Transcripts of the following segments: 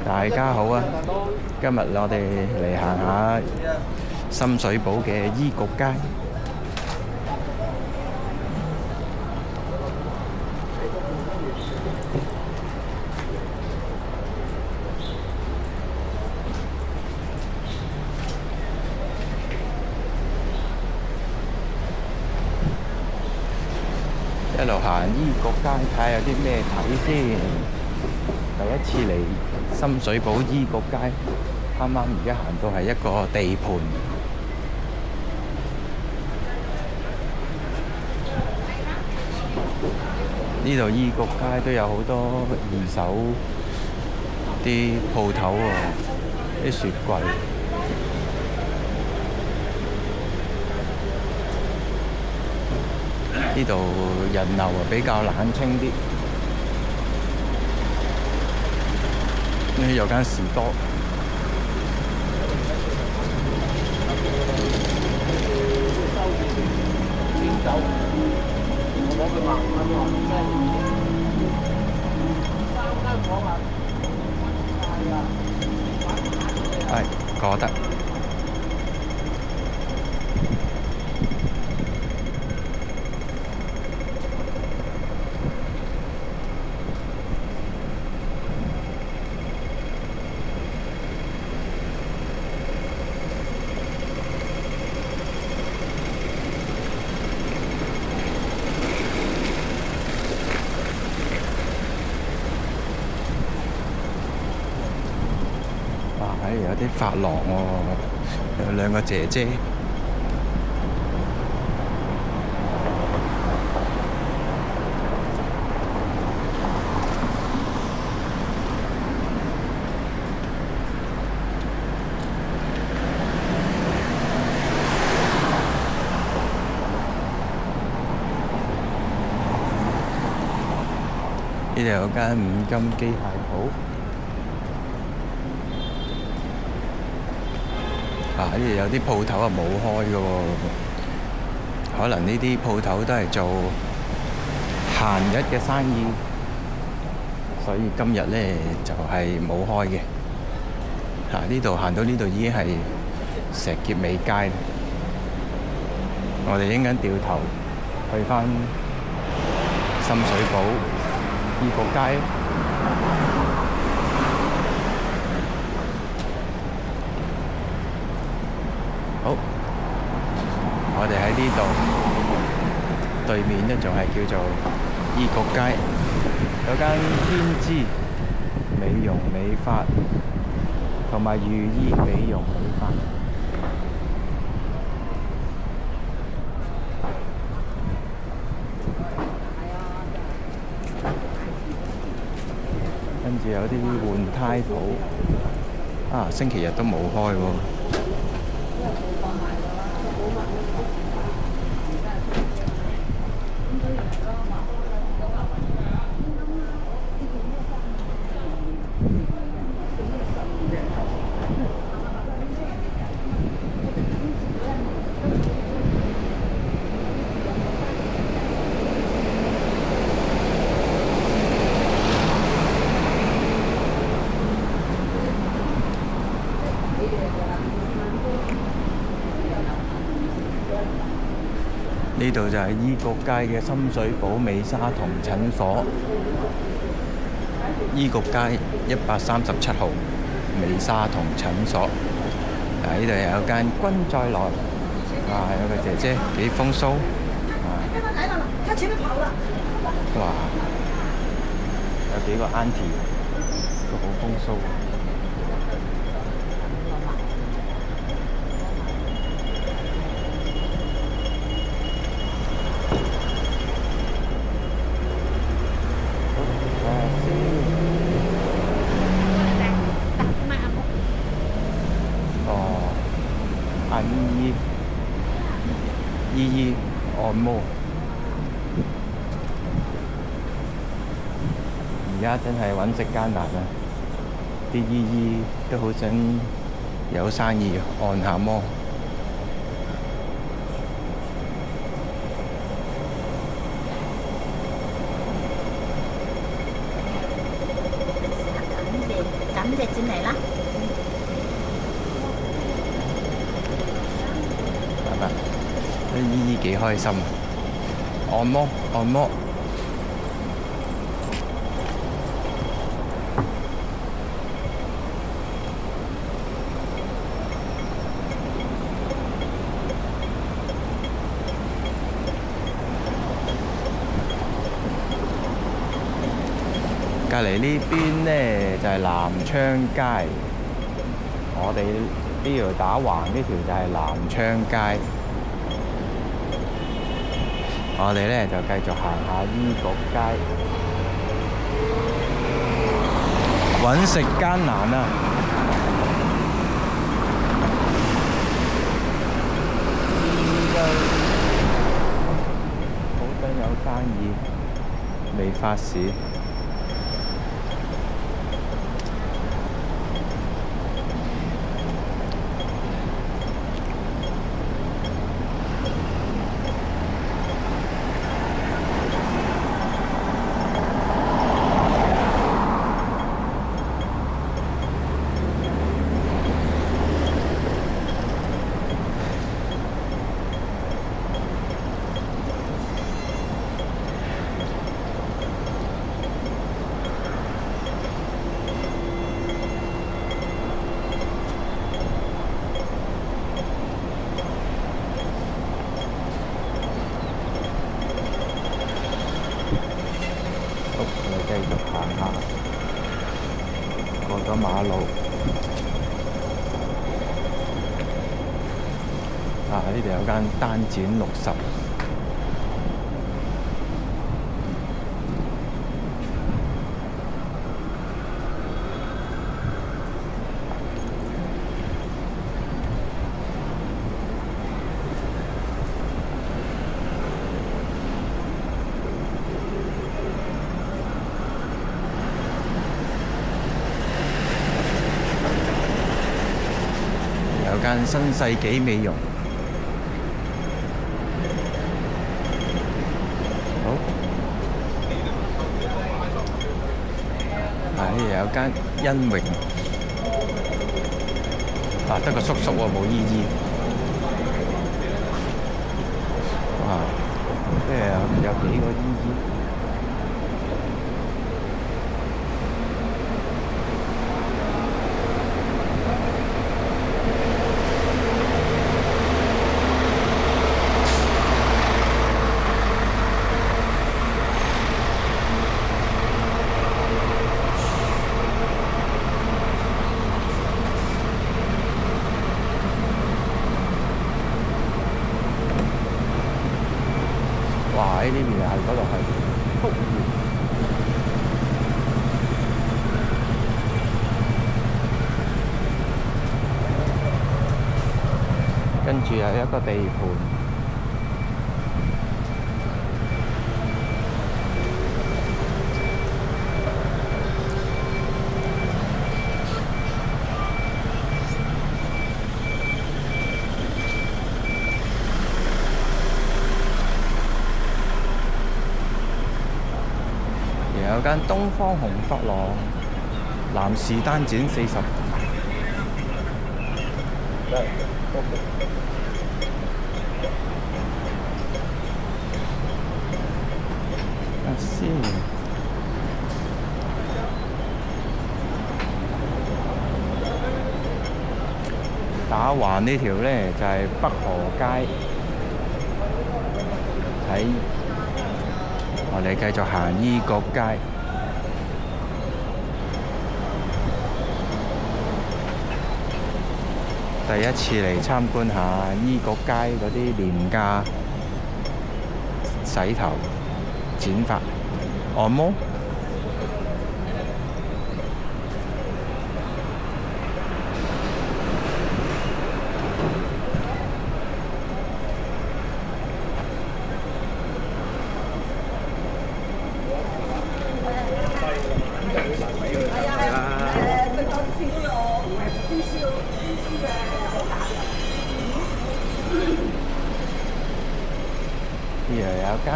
大家好啊！今日我哋嚟行下深水埗嘅醫局街。一路行醫局街，睇下有啲咩睇先。第一次嚟深水埗醫局街，啱啱而家行到係一個地盤。呢度醫局街都有好多二手啲鋪頭喎，啲雪櫃。呢度人流比較冷清啲。呢有間士多。係覺得。有啲髮廊喎，有兩個姐姐。呢度有間五金機械鋪。呢度有啲鋪頭冇開嘅喎，可能呢啲鋪頭都係做閒日嘅生意，所以今日呢就係冇開嘅。呢度行到呢度已經係石硤尾街，我哋應該掉頭去返深水埗醫局街。好，我哋喺呢度對面呢，仲係叫做醫局街，有間天姿美容美髮同埋如意美容美髮。跟住有啲換胎鋪，星期日都冇開喎。呢度就係醫局街嘅深水埗美沙酮診所，醫局街137號美沙酮診所。呢度有間君再來，有個姐姐幾風騷。哇！有幾個 auntie 都好風騷。姨姨按摩，而家真係揾食艱難啊！啲姨姨都好想有生意按下摩。啊，姨姨幾開心，按摩按摩。隔離呢邊呢就係南昌街，我哋呢條打橫呢條就係南昌街。我哋呢就繼續行下醫局街，揾食艱難啊！依家好想有生意，未發市。繼續行下，過咗馬路，呢度有間單剪60，有間新世紀美容。好，呢度有間欣榮，得個叔叔喎，冇姨姨。哇，即係有幾個姨姨。哇！呢邊又係，嗰度係福園，跟住又有一個地盤。有間東方紅髮廊，男士單剪40。先，打橫呢條呢就係北河街，我哋繼續行醫局街。第一次嚟參觀下醫局街嗰啲廉價洗頭、剪髮、按摩。呢度有間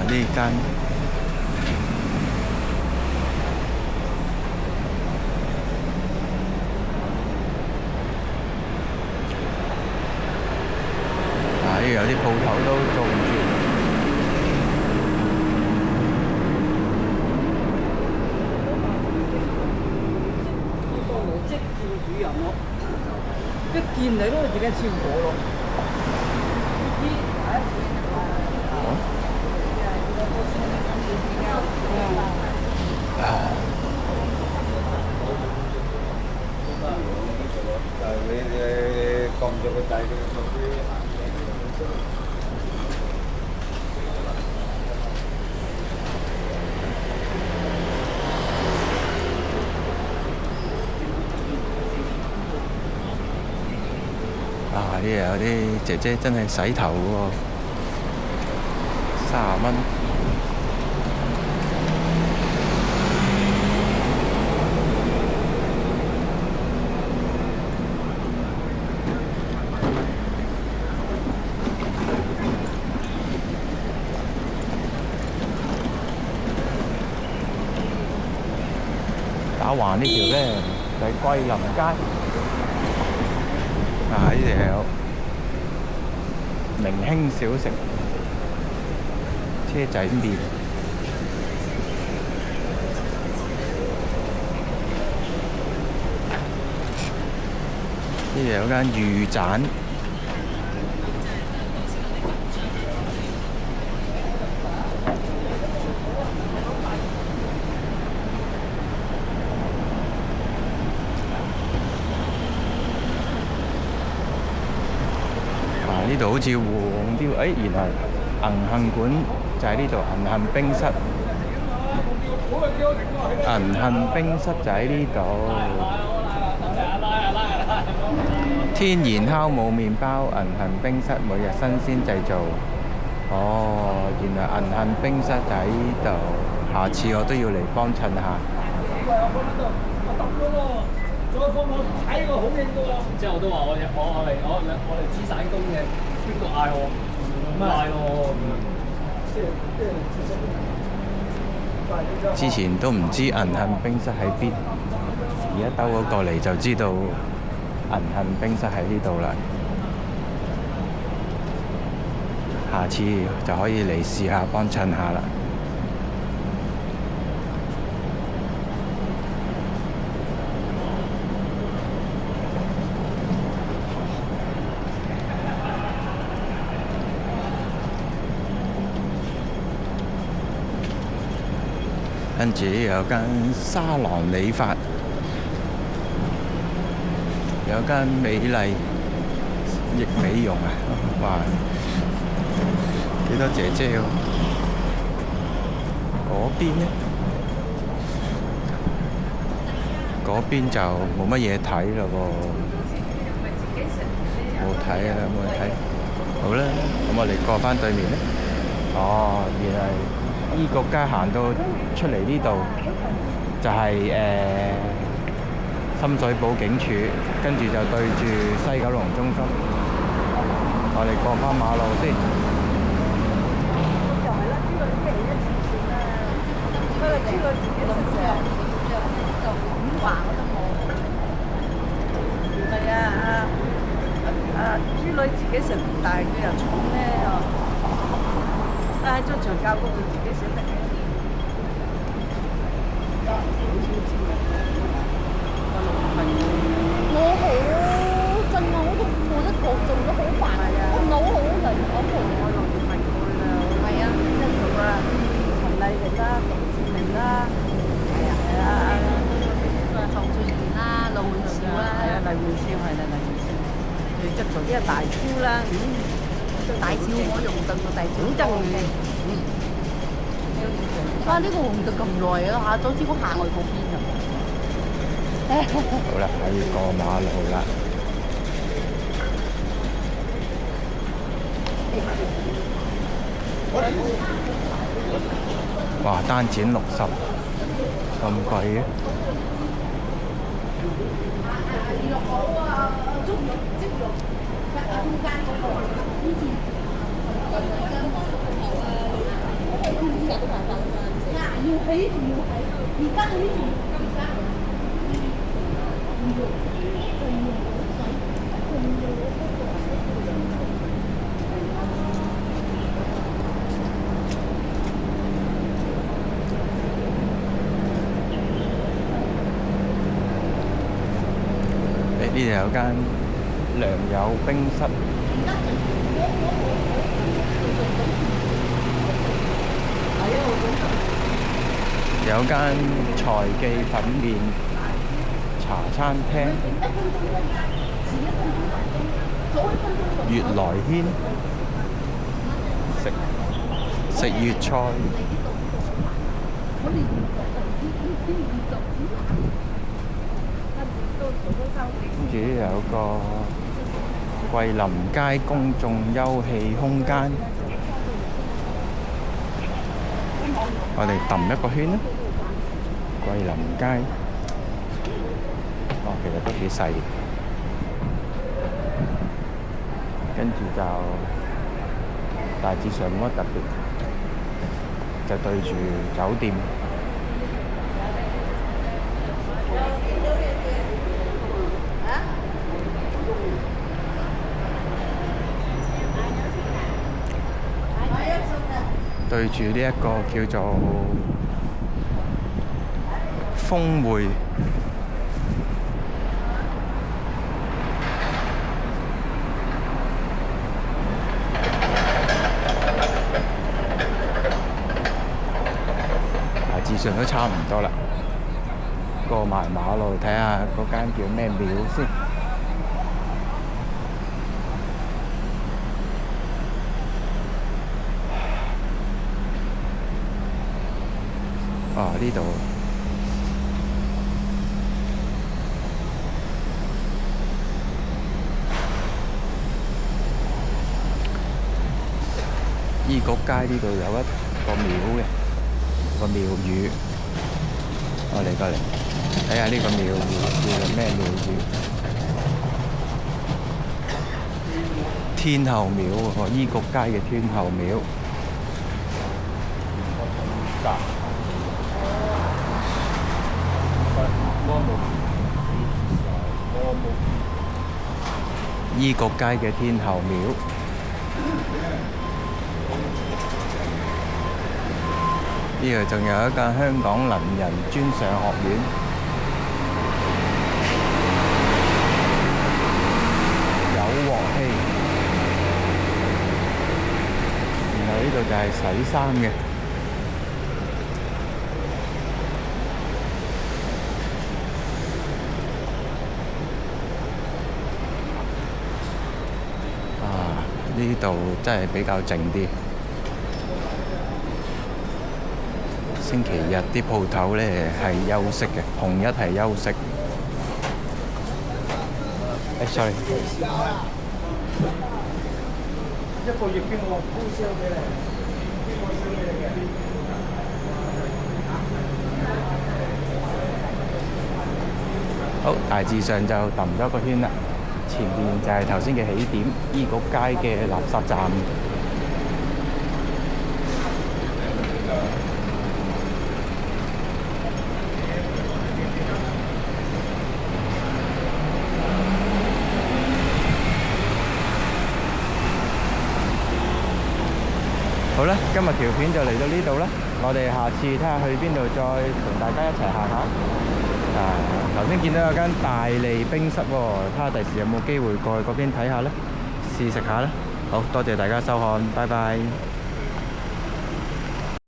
呢間一見你都自己超過咯。你撳咗個掣嘅嗰啲。啊！呢度有啲姐姐真係洗頭喎，30蚊。打橫呢條咧就係桂林街。啊！呢度有明興小食、車仔麵。呢度有間魚盞。呢度好似黃啲，原來銀杏館就喺呢度，銀杏冰室，銀杏冰室就喺呢度。天然酵母麵包，銀杏冰室每日新鮮製造。哦，原來銀杏冰室就喺呢度，下次我都要嚟幫襯下。再放我睇個好影㗎喎！之後我都話我哋資散工嘅，邊個嗌我唔嗌咯咁樣。之前都唔知銀杏冰室喺邊，而家兜咗過嚟就知道銀杏冰室喺呢度啦。下次就可以嚟試下幫襯下啦。跟住有間沙朗理髮，有間美麗益美容啊！哇，幾多姐姐喎！嗰邊呢？嗰邊就冇乜嘢睇咯喎，冇睇啊，冇睇。好啦，咁我哋過返對面咧。哦，原來醫國街行到出嚟呢度就係深水埗警署，跟住就對住西九龍中心。我哋過返馬路先。就係啦，呢個一年一次算啦。不過呢個自己食就咁話我都冇。係啊，豬女自己食唔大，佢又重咧又。喺中場教嗰度自己寫得嘅。我好震啊！我都冇得講，做得好煩啊！我腦好靈，我落住份工啦。係啊，跟住啊，陳麗玲啦，杜志明啦，係啊，唐俊賢啦，盧煥兆啦，係啊，黎煥兆係啦，黎煥兆。最執做啲係大超啦，大超我用得個大超真嘅。哇！呢個紅到咁耐啊，下早知我行去嗰邊啊！好啦，可以過馬路啦。哇！單剪60，咁貴嘅。呢度有間良友冰室。有間財記粉麵茶餐廳，悅來軒食粵菜。跟住有個桂林街公眾休憩空間，我哋揼一個圈啦。桂林街，其實都幾細。跟住就大致上冇乜特別，就對住酒店。對住呢一個叫做峰匯，大致上都差唔多啦。過埋馬路睇下嗰間叫咩廟先。呢度醫局街呢度有一個廟嘅個廟宇，我哋過嚟睇下呢個廟宇叫做咩廟宇？天后廟喎，醫局街嘅天后廟。醫局街嘅天后廟，呢度仲有一間香港能人專上學院，有鑊氣。然後呢度就係洗衫嘅。呢度真係比較靜啲。星期日啲鋪頭呢係休息嘅，紅一係休息。sorry。一個月邊個鋪銷俾你？邊個銷俾你嘅？好，大致上就揼咗個圈啦。前面就係頭先嘅起點，醫局街嘅垃圾站。好啦，今日條片就嚟到呢度啦，我哋下次睇下去邊度，再同大家一齊行下。頭先見到有間大利冰室喎，睇下第時有冇機會過去嗰邊睇下呢，試食下啦。好多謝大家收看，拜拜。